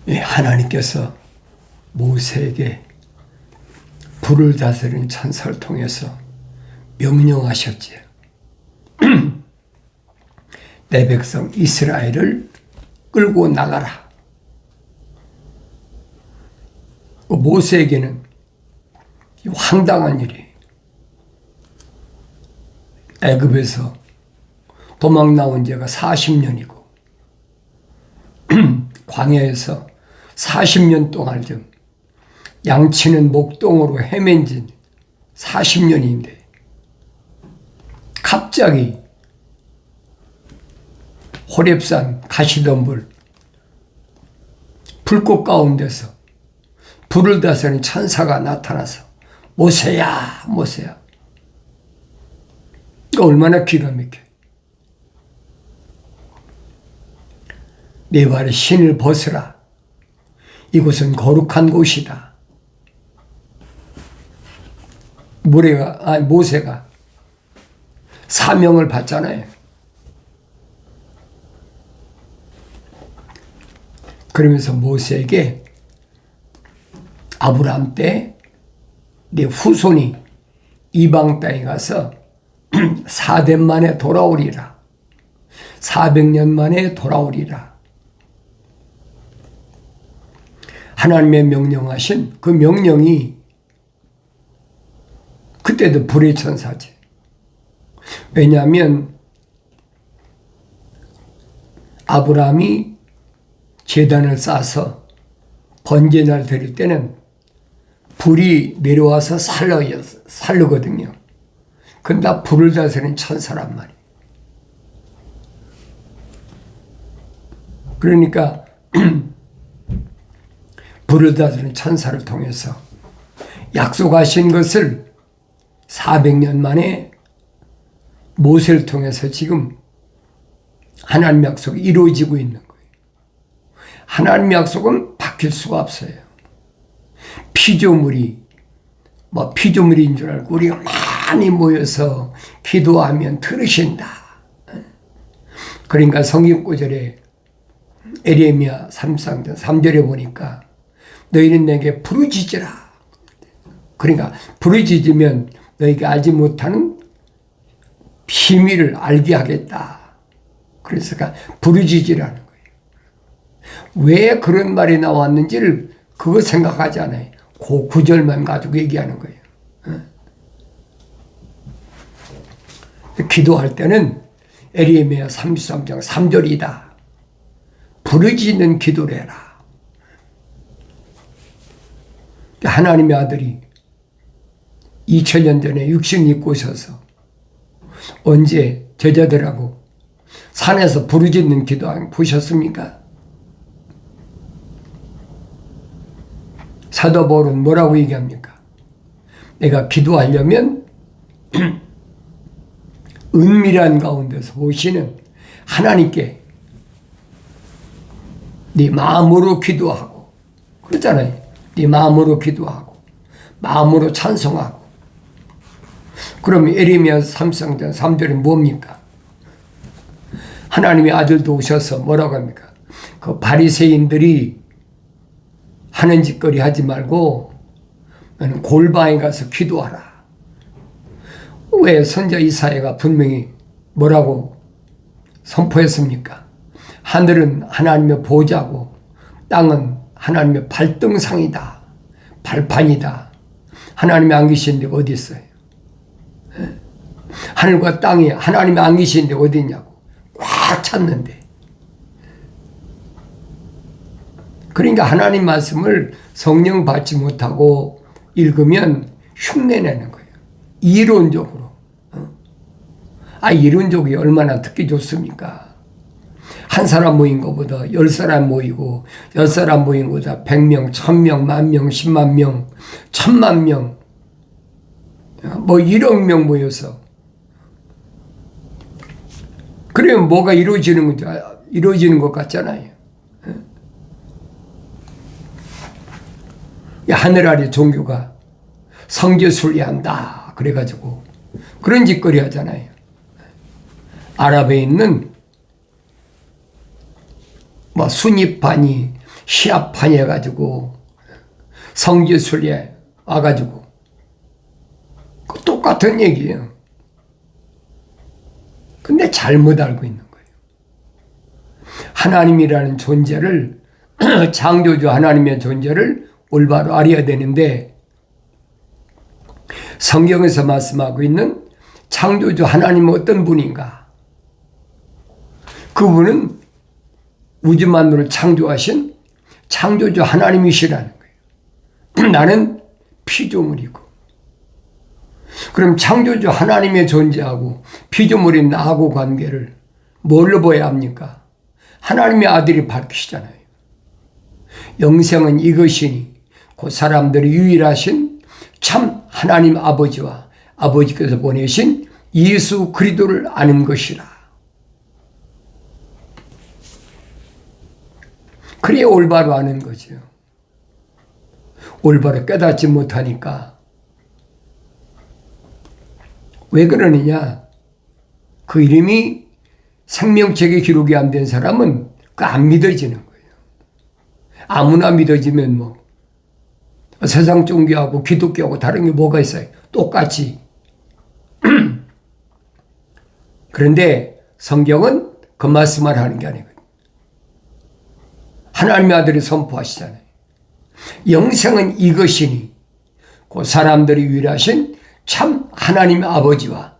하나님께서 모세에게 불을 다스리는 천사를 통해서 명령하셨지요. 내 백성 이스라엘을 끌고 나가라. 모세에게는 황당한 일이, 애굽에서 도망 나온 지가 40년이고 광야에서 40년 동안 좀 양치는 목동으로 헤맨 지 40년인데 갑자기 호렙산 가시덤불 불꽃 가운데서 불을 다스리는 천사가 나타나서 모세야 모세야. 얼마나 기가 막혀. 네 발에 신을 벗으라. 이곳은 거룩한 곳이다. 모세가 사명을 받잖아요. 그러면서 모세에게 아브라함 때 네 후손이 이방 땅에 가서 4대 만에 돌아오리라. 400년 만에 돌아오리라. 하나님의 명령하신 그 명령이 그때도 불의 천사지. 왜냐하면 아브라함이 제단을 쌓아서 번제날 드릴 때는 불이 내려와서 살르거든요. 그건 다 불을 다스리는 천사란 말이에요. 그러니까 불을 다스리는 천사를 통해서 약속하신 것을 400년 만에 모세를 통해서 지금 하나님의 약속이 이루어지고 있는 거예요. 하나님의 약속은 바뀔 수가 없어요. 피조물인 줄 알고 우리가 많이 모여서 기도하면 들으신다. 그러니까 성경 구절에 에레미야 33장 3절에 보니까 너희는 내게 부르짖으라. 그러니까 부르짖으면 너희가 알지 못하는 비밀을 알게 하겠다. 그래서 부르짖으라는 거예요. 왜 그런 말이 나왔는지를 그거 생각하지 않아요. 그 구절만 가지고 얘기하는 거예요. 기도할 때는 에레미야 33장 3절이다. 부르짖는 기도를 해라. 하나님의 아들이 2000년 전에 육신 입고 오셔서 언제 제자들하고 산에서 부르짖는 기도하는 보셨습니까? 사도 바울은 뭐라고 얘기합니까? 내가 기도하려면 은밀한 가운데서 보시는 하나님께 네 마음으로 기도하고 그러잖아요. 네 마음으로 기도하고 마음으로 찬송하고. 그러면 에레미야 33장 3절이 뭡니까? 하나님의 아들도 오셔서 뭐라고 합니까? 그 바리새인들이 하는 짓거리 하지 말고 너는 골방에 가서 기도하라. 왜 선지자 이사야가 분명히 뭐라고 선포했습니까? 하늘은 하나님의 보좌고 땅은 하나님의 발등상이다. 발판이다. 하나님이 안 계신 데가 어디 있어요? 하늘과 땅이 하나님이 안 계신 데가 어디 있냐고. 꽉 찼는데. 그러니까 하나님 말씀을 성령 받지 못하고 읽으면 흉내내는 거예요. 이론적으로. 이론적이 얼마나 듣기 좋습니까? 한 사람 모인 것보다 10사람 모이고 10사람 모인 것보다 100명, 1000명, 10,000명, 10만 명, 1000만 명, 1억 명 모여서 그러면 뭐가 이루어지는 것 같잖아요. 하늘 아래 종교가 성교 순례한다 그래가지고 그런 짓거리 하잖아요. 아랍에 있는 순위파니 시합판에 해가지고 성지순례 와가지고 똑같은 얘기예요. 근데 잘못 알고 있는 거예요. 하나님이라는 존재를 창조주 하나님의 존재를 올바로 알아야 되는데 성경에서 말씀하고 있는 창조주 하나님은 어떤 분인가? 그분은 우주 만물을 창조하신 창조주 하나님이시라는 거예요. 나는 피조물이고. 그럼 창조주 하나님의 존재하고 피조물인 나하고 관계를 뭘로 보아야 합니까? 하나님의 아들이 밝히시잖아요. 영생은 이것이니 그 사람들이 유일하신 참 하나님 아버지와 아버지께서 보내신 예수 그리스도를 아는 것이라. 그래야 올바로 아는 거죠. 올바로 깨닫지 못하니까. 왜 그러느냐? 그 이름이 생명책에 기록이 안 된 사람은 그 안 믿어지는 거예요. 아무나 믿어지면 뭐 세상 종교하고 기독교하고 다른 게 뭐가 있어요? 똑같이. 그런데 성경은 그 말씀을 하는 게 아니거든요. 하나님의 아들이 선포하시잖아요. 영생은 이것이니 그 사람들이 유일하신 참 하나님의 아버지와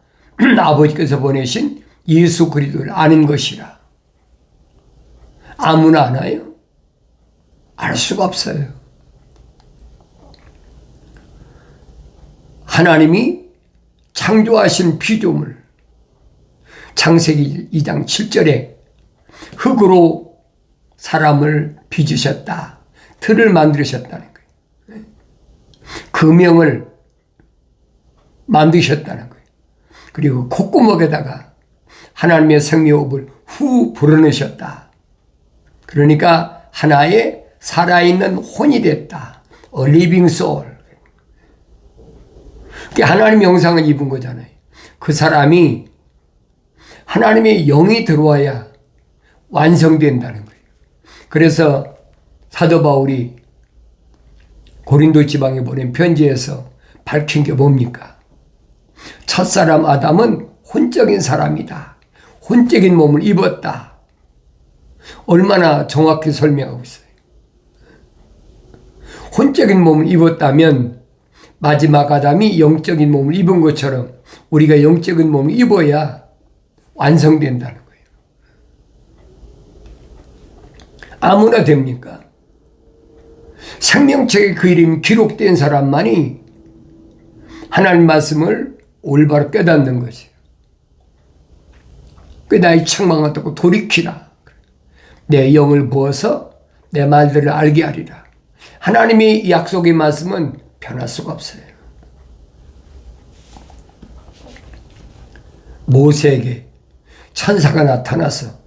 아버지께서 보내신 예수 그리스도를 아는 것이라. 아무나 아나요? 알 수가 없어요. 하나님이 창조하신 피조물 창세기 2장 7절에 흙으로 사람을 빚으셨다. 틀을 만드셨다는 거예요. 금형을 만드셨다는 거예요. 그리고 콧구멍에다가 하나님의 생명호흡을 후 불어넣으셨다. 그러니까 하나의 살아있는 혼이 됐다. A living soul. 하나님의 형상을 입은 거잖아요. 그 사람이 하나님의 영이 들어와야 완성된다는 거예요. 그래서 사도 바울이 고린도 지방에 보낸 편지에서 밝힌 게 뭡니까? 첫사람 아담은 혼적인 사람이다. 혼적인 몸을 입었다. 얼마나 정확히 설명하고 있어요. 혼적인 몸을 입었다면 마지막 아담이 영적인 몸을 입은 것처럼 우리가 영적인 몸을 입어야 완성된다는 거예요. 아무나 됩니까? 생명책에 그 이름이 기록된 사람만이 하나님 말씀을 올바로 깨닫는 것이에요. 그 나의 책망을 듣고 돌이키라. 내 영을 부어서 내 말들을 알게 하리라. 하나님의 약속의 말씀은 변할 수가 없어요. 모세에게 천사가 나타나서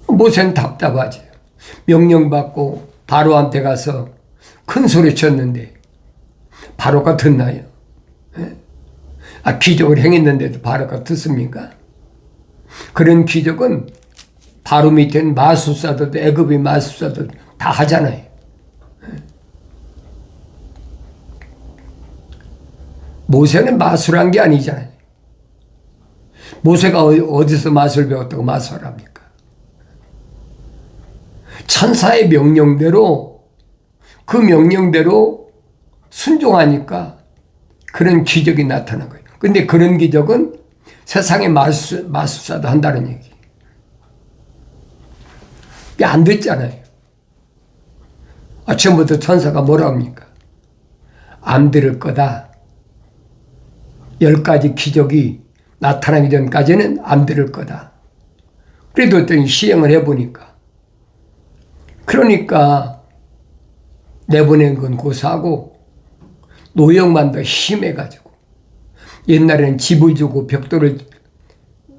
모세는 답답하지. 명령받고 바로한테 가서 큰 소리 쳤는데 바로가 듣나요? 기적을 행했는데도 바로가 듣습니까? 그런 기적은 바로 밑에는 마술사들도 애굽의 마술사들 다 하잖아요. 모세는 마술한 게 아니잖아요. 모세가 어디서 마술 배웠다고 마술합니까? 천사의 명령대로 그 명령대로 순종하니까 그런 기적이 나타난 거예요. 근데 그런 기적은 세상의 마술사도 한다는 얘기. 안 됐잖아요. 처음부터 천사가 뭐라 합니까? 안 들을 거다. 10가지 기적이 나타나기 전까지는 안 들을 거다. 그래도 어떤 시행을 해보니까. 그러니까 내보낸 건 고사하고 노역만 더 심해가지고 옛날에는 집을 주고 벽돌을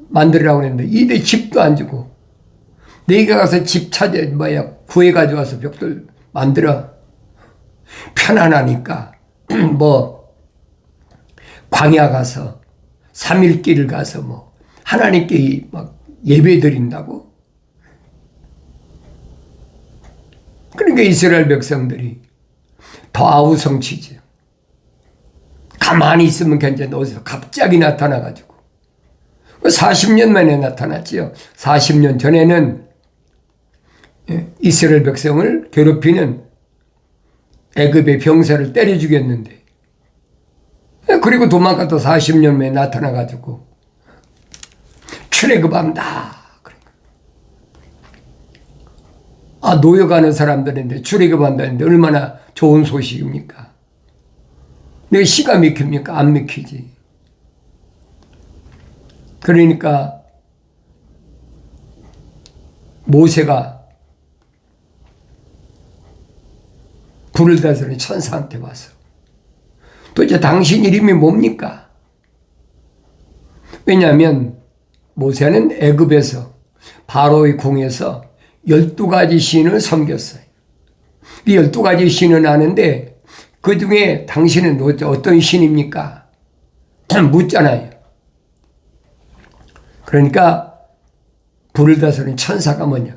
만들라고 했는데 이제 집도 안 주고 내가 가서 집 구해가지고 와서 벽돌 만들어. 편안하니까 광야 가서 3일길 가서 하나님께 막 예배 드린다고. 그러니까 이스라엘 백성들이 더 아우성치죠. 가만히 있으면 괜찮은데 어디서 갑자기 나타나가지고 40년 만에 나타났지요. 40년 전에는 이스라엘 백성을 괴롭히는 애굽의 병사를 때려 죽였는데, 그리고 도망가도 40년 만에 나타나가지고 출애굽한다. 노역하는 사람들인데 출애굽한다는데 얼마나 좋은 소식입니까? 내 시가 믿깁니까? 안 믿기지. 그러니까 모세가 불을 다스리는 천사한테 와서 도대체 당신 이름이 뭡니까? 왜냐하면 모세는 애굽에서 바로의 궁에서 12가지 신을 섬겼어요. 이 12가지 신은 아는데 그 중에 당신은 어떤 신입니까? 묻잖아요. 그러니까 불을 다스리는 천사가 뭐냐?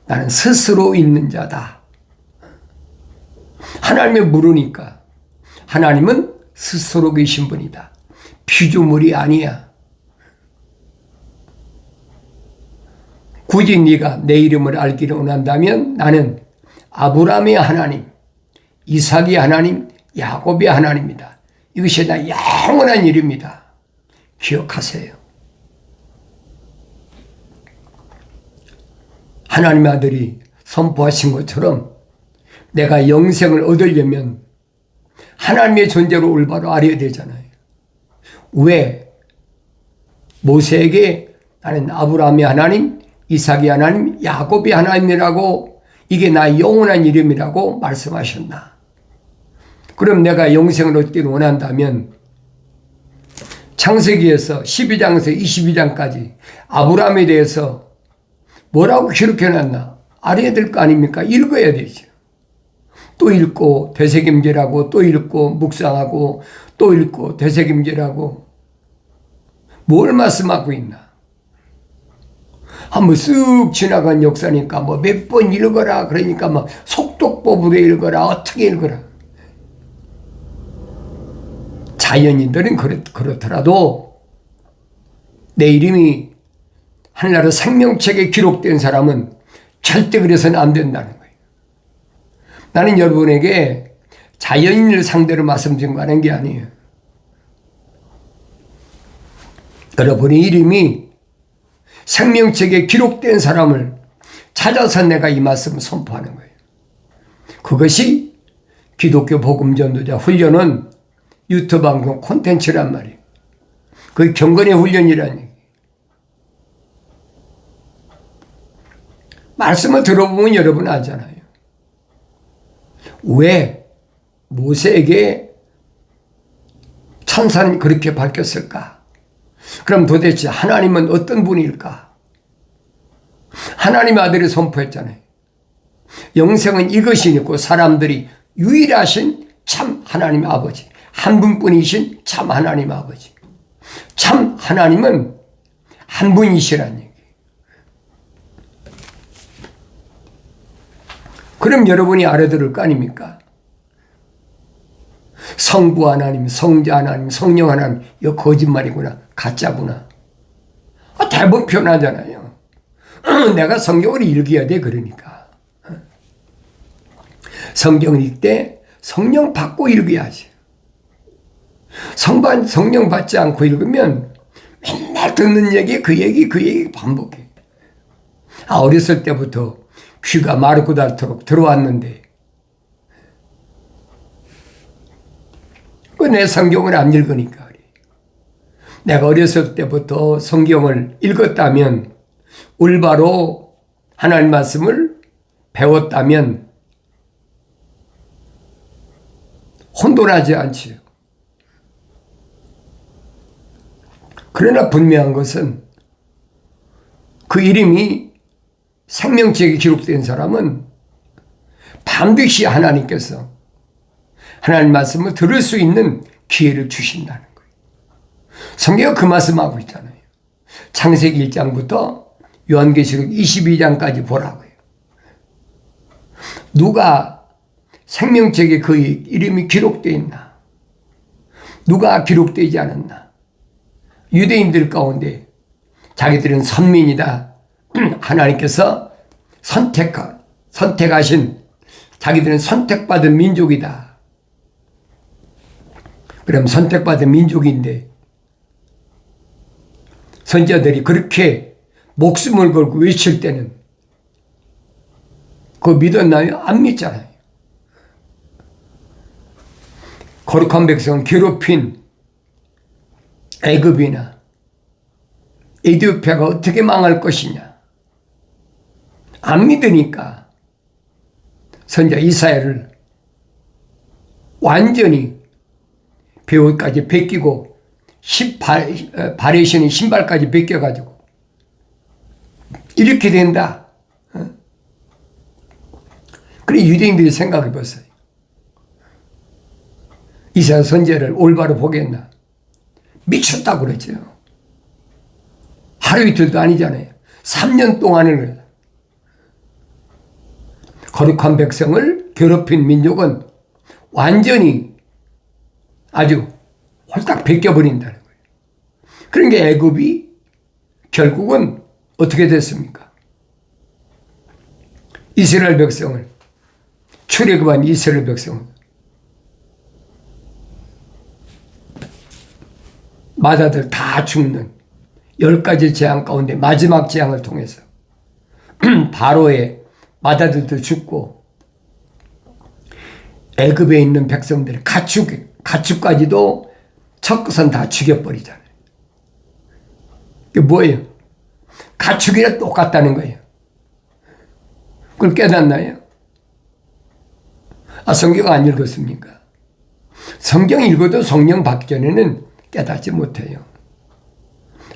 나는 스스로 있는 자다. 하나님을 물으니까 하나님은 스스로 계신 분이다. 피조물이 아니야. 굳이 네가 내 이름을 알기를 원한다면 나는 아브라함의 하나님, 이삭의 하나님, 야곱의 하나님이다. 이것이 나 영원한 일입니다. 기억하세요. 하나님의 아들이 선포하신 것처럼 내가 영생을 얻으려면 하나님의 존재로 올바로 알아야 되잖아요. 왜? 모세에게 나는 아브라함의 하나님, 이삭의 하나님, 야곱의 하나님이라고, 이게 나 영원한 이름이라고 말씀하셨나? 그럼 내가 영생을 얻기를 원한다면 창세기에서 12장에서 22장까지 아브라함에 대해서 뭐라고 기록해놨나? 알아야 될 거 아닙니까? 읽어야 되죠. 또 읽고 되새김질하고 또 읽고 묵상하고 또 읽고 되새김질하고 뭘 말씀하고 있나? 한번 쓱 지나간 역사니까 뭐 몇 번 읽어라 그러니까 막 속독법으로 읽어라 어떻게 읽어라. 자연인들은 그렇더라도 내 이름이 하늘나라 생명책에 기록된 사람은 절대 그래서는 안 된다는 거예요. 나는 여러분에게 자연인을 상대로 말씀 전하는 게 아니에요. 여러분의 이름이 생명책에 기록된 사람을 찾아서 내가 이 말씀을 선포하는 거예요. 그것이 기독교 복음전도자 훈련은 유튜브 방송 콘텐츠란 말이에요. 그게 경건의 훈련이라는 얘기예요. 말씀을 들어보면 여러분 알잖아요. 왜 모세에게 천사는 그렇게 밝혔을까? 그럼 도대체 하나님은 어떤 분일까? 하나님의 아들이 선포했잖아요. 영생은 이것이 있고 사람들이 유일하신 참 하나님의 아버지, 한 분뿐이신 참 하나님의 아버지. 참 하나님은 한 분이시라는 얘기예요. 그럼 여러분이 알아들을 거 아닙니까? 성부 하나님, 성자 하나님, 성령 하나님, 이거 거짓말이구나, 가짜구나. 대부분 표현하잖아요. 내가 성경을 읽어야 돼, 그러니까. 성경을 읽을 때 성령 받고 읽어야지. 성령 받지 않고 읽으면 맨날 듣는 얘기, 그 얘기 반복해. 어렸을 때부터 귀가 마르고 닳도록 들어왔는데 내 성경을 안 읽으니까 그래. 내가 어렸을 때부터 성경을 읽었다면, 올바로 하나님 말씀을 배웠다면 혼돈하지 않지요. 그러나 분명한 것은 그 이름이 생명책에 기록된 사람은 반드시 하나님께서 하나님 말씀을 들을 수 있는 기회를 주신다는 거예요. 성경은 그 말씀하고 있잖아요. 창세기 1장부터 요한계시록 22장까지 보라고요. 누가 생명책에 그 이름이 기록되어 있나? 누가 기록되지 않았나? 유대인들 가운데 자기들은 선민이다. 하나님께서 선택하신 자기들은 선택받은 민족이다. 그럼 선택받은 민족인데 선지자들이 그렇게 목숨을 걸고 외칠 때는 그거 믿었나요? 안 믿잖아요. 거룩한 백성을 괴롭힌 애굽이나 에티오피아가 어떻게 망할 것이냐. 안 믿으니까 선지자 이사야를 완전히 배옷까지 벗기고 발에 신은 신발까지 벗겨가지고 이렇게 된다. 그래 유대인들이 생각해 봤어요. 이사야 선지자를 올바로 보겠나? 미쳤다고 그랬죠. 하루 이틀도 아니잖아요. 3년 동안을 거룩한 백성을 괴롭힌 민족은 완전히 아주 홀딱 벗겨버린다는 거예요. 그런 게 애굽이 결국은 어떻게 됐습니까? 이스라엘 백성을 출애굽한 이스라엘 백성을 마다들 다 죽는 10가지 재앙 가운데 마지막 재앙을 통해서 바로의 마다들도 죽고 애굽에 있는 백성들 가축까지도 첫 것은 다 죽여버리잖아요. 이게 뭐예요? 가축이랑 똑같다는 거예요. 그걸 깨닫나요? 성경 안 읽었습니까? 성경 읽어도 성령 받기 전에는 깨닫지 못해요.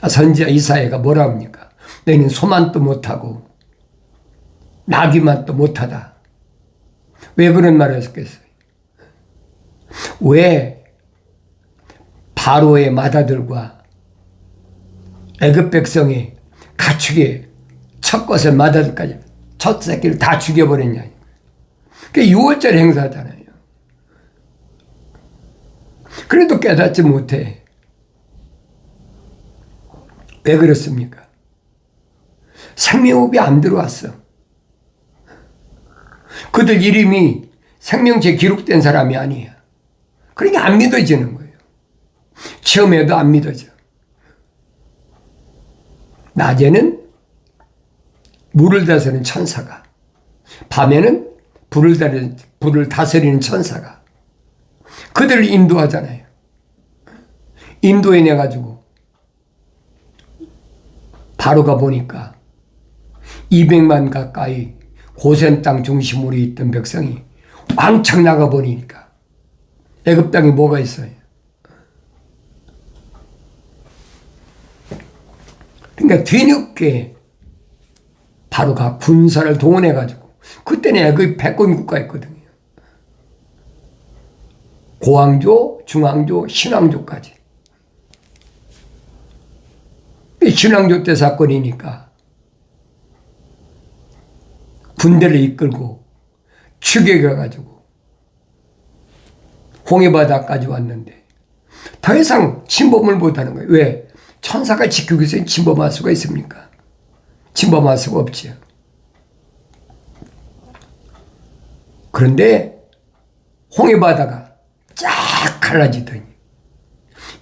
선지자 이사야가 뭐라 합니까? 너희는 소만도 못하고 나귀만도 못하다. 왜 그런 말을 했겠어요? 왜 바로의 마다들과 애굽 백성의 가축의 첫 것을 마다들까지 첫 새끼를 다 죽여버렸냐. 그게 6월절 행사잖아요. 그래도 깨닫지 못해. 왜 그렇습니까? 생명호흡이 안 들어왔어. 그들 이름이 생명체에 기록된 사람이 아니야. 그러니까 안 믿어지는 거예요. 처음에도 안 믿어져. 낮에는 물을 다스리는 천사가, 밤에는 불을 다스리는 천사가 그들을 인도하잖아요. 인도해내가지고 바로가 보니까 200만 가까이 고센 땅 중심으로 있던 백성이 왕창 나가버리니까 애굽 땅에 뭐가 있어요? 그러니까 뒤늦게 바로가 군사를 동원해가지고 그때는 애굽이 패권 국가였거든요. 고왕조, 중왕조, 신왕조까지. 신왕조 때 사건이니까 군대를 이끌고 추격해가지고 홍해바다까지 왔는데 더 이상 침범을 못하는 거예요. 왜? 천사가 지키고 있으니 침범할 수가 있습니까? 침범할 수가 없지요. 그런데 홍해바다가 쫙 갈라지더니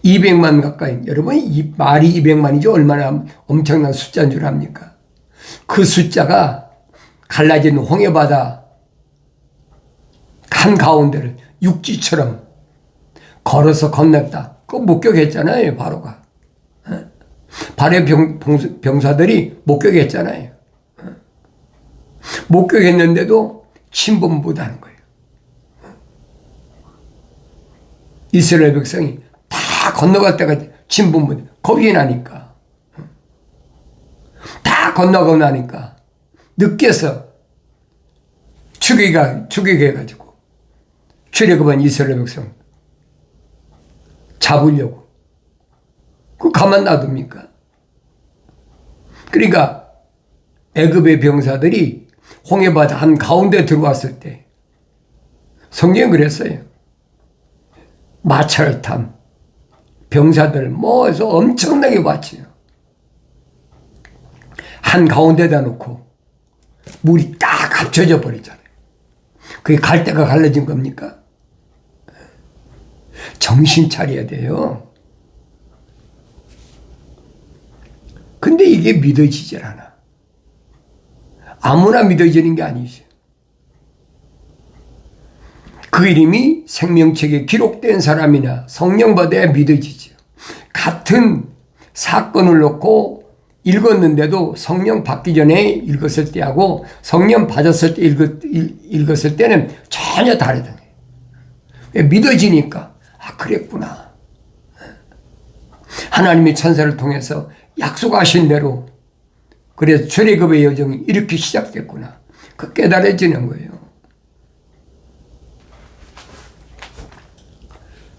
200만 가까이, 여러분 이 말이 200만이죠. 얼마나 엄청난 숫자인 줄 압니까? 그 숫자가 갈라진 홍해바다 한가운데를 육지처럼 걸어서 건넜다. 그거 목격했잖아요. 바로가. 바로의 병사들이 목격했잖아요. 목격했는데도 침범 못하는 거예요. 이스라엘 백성이 다 건너갈 때가 침범 못, 겁이 나니까. 다 건너가고 나니까 늦게서 추격해가지고 출애굽한 이스라엘 백성 잡으려고. 그거 가만 놔둡니까? 그러니까 애굽의 병사들이 홍해바다 한가운데 들어왔을 때 성경은 그랬어요. 마차를 탄 병사들 모아서 엄청나게 왔지요. 한가운데다 놓고 물이 딱 합쳐져 버리잖아요. 그게 갈대가 갈라진 겁니까? 정신 차려야 돼요. 근데 이게 믿어지질 않아. 아무나 믿어지는 게 아니죠. 그 이름이 생명책에 기록된 사람이나 성령 받아야 믿어지죠. 같은 사건을 놓고 읽었는데도 성령 받기 전에 읽었을 때하고 성령 받았을 때 읽었을 때는 전혀 다르다. 믿어지니까 그랬구나. 하나님의 천사를 통해서 약속하신 대로 그래서 출애굽의 여정이 이렇게 시작됐구나. 그 깨달아지는 거예요.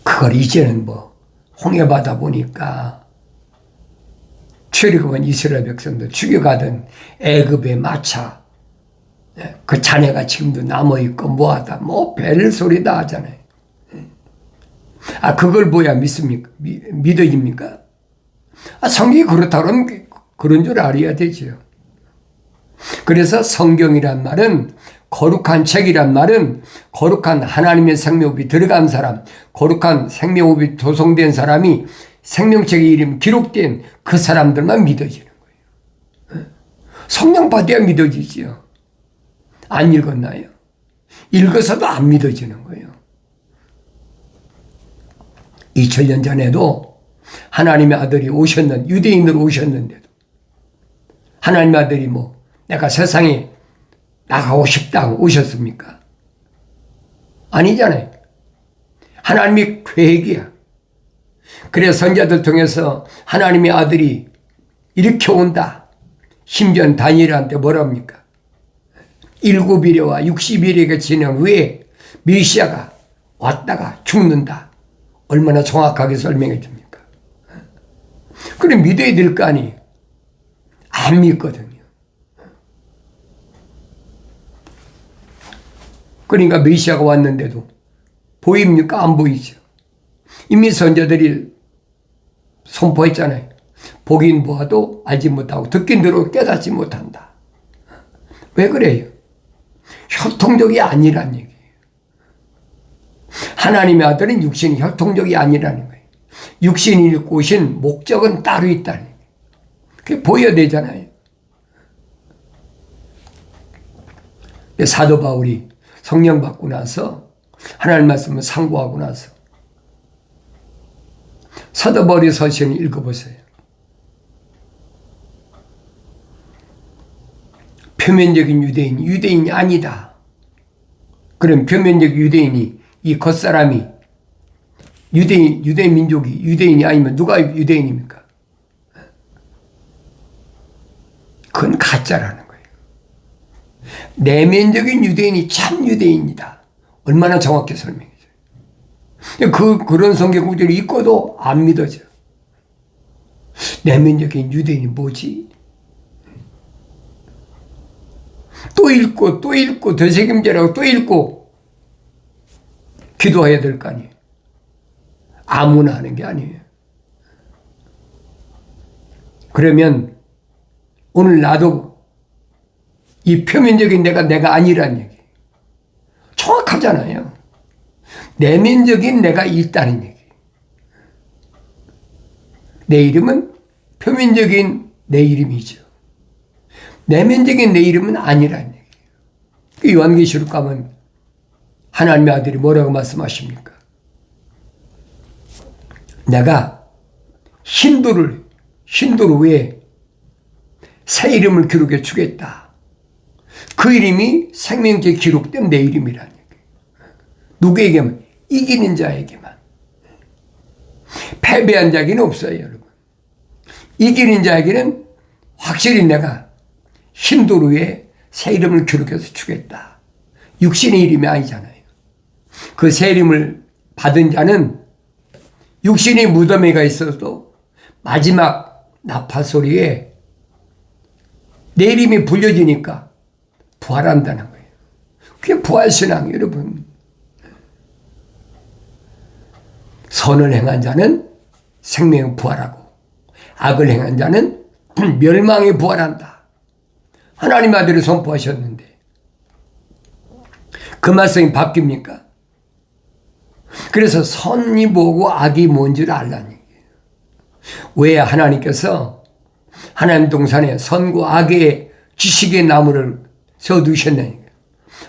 그걸 이제는 홍해바다 보니까 출애굽은 이스라엘 백성들 죽여가던 애굽의 마차 그 잔해가 지금도 남아있고 뭐하다 벨 소리다 하잖아요. 그걸 보야 믿어집니까? 성경이 그렇다면 그런 줄 알아야 되죠. 그래서 성경이란 말은 거룩한 책이란 말은 거룩한 하나님의 생명호흡이 들어간 사람, 거룩한 생명호흡이 도성된 사람이 생명책의 이름 기록된 그 사람들만 믿어지는 거예요. 성령 받아야 믿어지지요. 안 읽었나요? 읽어서도 안 믿어지는 거예요. 2000년 전에도 하나님의 아들이 유대인으로 오셨는데도 하나님의 아들이 내가 세상에 나가고 싶다고 오셨습니까? 아니잖아요. 하나님의 계획이야. 그래서 선지자들 통해서 하나님의 아들이 이렇게 온다. 심지어 다니엘한테 뭐라 합니까? 7일에와 60일에가 지난 후에 메시아가 왔다가 죽는다. 얼마나 정확하게 설명해 줍니까? 그래 믿어야 될 거 아니에요. 안 믿거든요. 그러니까 메시아가 왔는데도 보입니까? 안 보이죠. 이미 선자들이 선포했잖아요. 보긴 보아도 알지 못하고 듣긴 들어도 깨닫지 못한다. 왜 그래요? 혈통적이 아니란 얘기예요. 하나님의 아들은 육신이 혈통적이 아니라는 거예요. 육신이 오신 목적은 따로 있다는 거예요. 그게 보여야 되잖아요. 사도 바울이 성령 받고 나서 하나님 말씀을 상고하고 나서 사도 바울의 서신을 읽어보세요. 표면적인 유대인이 아니다. 그럼 표면적 유대인이 이 겉사람이 유대인 민족이 유대인이 아니면 누가 유대인입니까? 그건 가짜라는 거예요. 내면적인 유대인이 참 유대인이다. 얼마나 정확히 설명해줘요. 그런 성경 구절이 있고도 안 믿어져. 내면적인 유대인이 뭐지? 또 읽고 또 읽고 되새김질하고 또 읽고 기도해야 될 거 아니에요. 아무나 하는 게 아니에요. 그러면 오늘 나도 이 표면적인 내가 아니란 얘기 정확하잖아요. 내면적인 내가 있다는 얘기. 내 이름은 표면적인 내 이름이죠. 내면적인 내 이름은 아니란 얘기예요. 요한계시록 가면 하나님의 아들이 뭐라고 말씀하십니까? 내가 신도를 위해 새 이름을 기록해 주겠다. 그 이름이 생명책에 기록된 내 이름이라는 얘기예요. 누구에게만? 이기는 자에게만. 패배한 자에게는 없어요, 여러분. 이기는 자에게는 확실히 내가 신도를 위해 새 이름을 기록해서 주겠다. 육신의 이름이 아니잖아요. 그 새 이름을 받은 자는 육신의 무덤에가 있어도 마지막 나팔 소리에 내 이름이 불려지니까 부활한다는 거예요. 그게 부활신앙 여러분. 선을 행한 자는 생명에 부활하고 악을 행한 자는 멸망에 부활한다. 하나님 아들이 선포하셨는데 그 말씀이 바뀝니까? 그래서 선이 뭐고 악이 뭔지를 알라는 얘기예요. 왜 하나님께서 하나님 동산에 선과 악의 지식의 나무를 세워두셨느냐.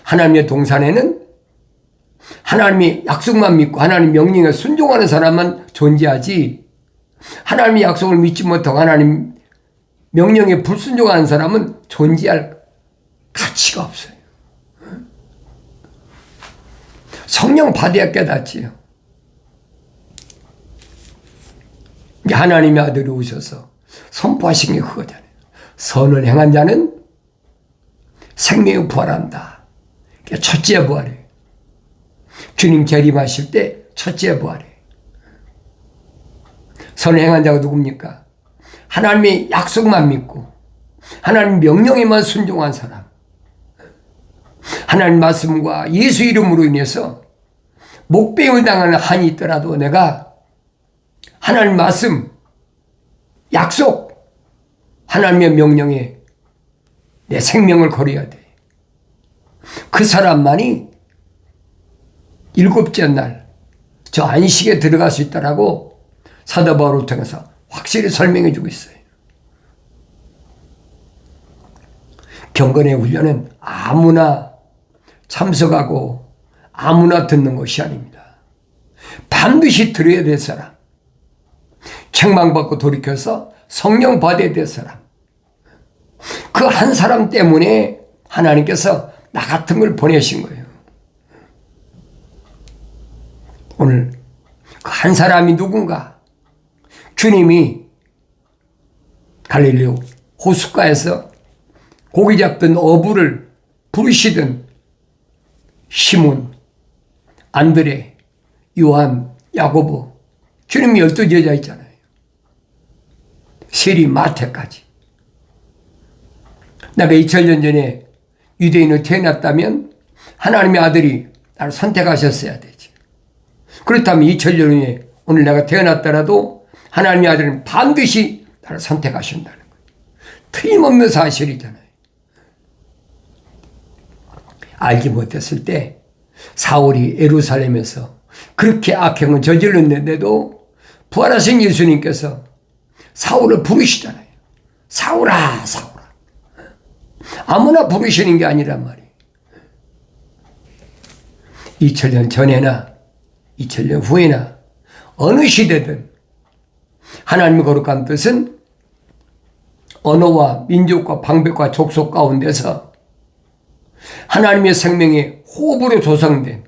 하나님의 동산에는 하나님의 약속만 믿고 하나님 명령에 순종하는 사람만 존재하지, 하나님의 약속을 믿지 못하고 하나님 명령에 불순종하는 사람은 존재할 가치가 없어요. 성령 받아야 깨닫지요. 하나님의 아들이 오셔서 선포하신 게 그거잖아요. 선을 행한 자는 생명에 부활한다. 그게 첫째 부활이에요. 주님 재림하실 때 첫째 부활이에요. 선을 행한 자가 누굽니까? 하나님의 약속만 믿고 하나님 명령에만 순종한 사람. 하나님 말씀과 예수 이름으로 인해서 목배임을 당하는 한이 있더라도 내가 하나님 말씀, 약속, 하나님의 명령에 내 생명을 걸어야 돼. 그 사람만이 일곱째 날 저 안식에 들어갈 수 있다라고 사도 바울을 통해서 확실히 설명해 주고 있어요. 경건의 훈련은 아무나 참석하고 아무나 듣는 것이 아닙니다. 반드시 들어야 될 사람, 책망받고 돌이켜서 성령 받아야 될 사람, 그 한 사람 때문에 하나님께서 나 같은 걸 보내신 거예요. 오늘 그 한 사람이 누군가? 주님이 갈릴리 호숫가에서 고기 잡던 어부를 부르시던 시몬, 안드레, 요한, 야고보, 주님이 12 제자 있잖아요. 세리, 마태까지. 내가 2000년 전에 유대인으로 태어났다면 하나님의 아들이 나를 선택하셨어야 되지. 그렇다면 2000년 후에 오늘 내가 태어났더라도 하나님의 아들은 반드시 나를 선택하신다는 거예요. 틀림없는 사실이잖아요. 알지 못했을 때 사울이 예루살렘에서 그렇게 악행을 저질렀는데도 부활하신 예수님께서 사울을 부르시잖아요. 사울아, 사울아. 아무나 부르시는 게 아니란 말이에요. 2000년 전에나 2000년 후에나 어느 시대든 하나님의 거룩한 뜻은 언어와 민족과 방백과 족속 가운데서 하나님의 생명의 호흡으로 조성된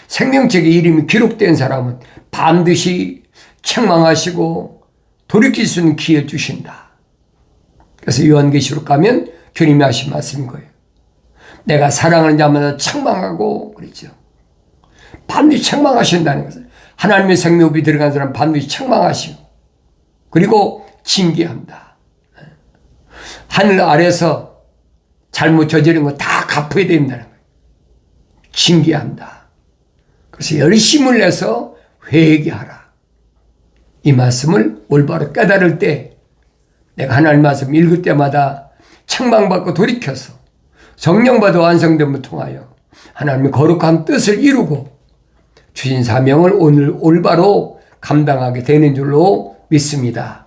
생명책의 이름이 기록된 사람은 반드시 책망하시고 돌이킬 수 있는 기회 주신다. 그래서 요한계시록 가면 주님이 하신 말씀인 거예요. 내가 사랑하는 자마다 책망하고 그랬죠. 반드시 책망하신다는 것을. 하나님의 생명이 들어간 사람 반드시 책망하시고 그리고 징계한다. 하늘 아래서 잘못 저지른 거 다 갚아야 된다는 거예요. 징계한다. 그래서 열심을 내서 회개하라. 이 말씀을 올바로 깨달을 때 내가 하나님 말씀 읽을 때마다 책망받고 돌이켜서 성령받아 완성됨을 통하여 하나님의 거룩한 뜻을 이루고 주신 사명을 오늘 올바로 감당하게 되는 줄로 믿습니다.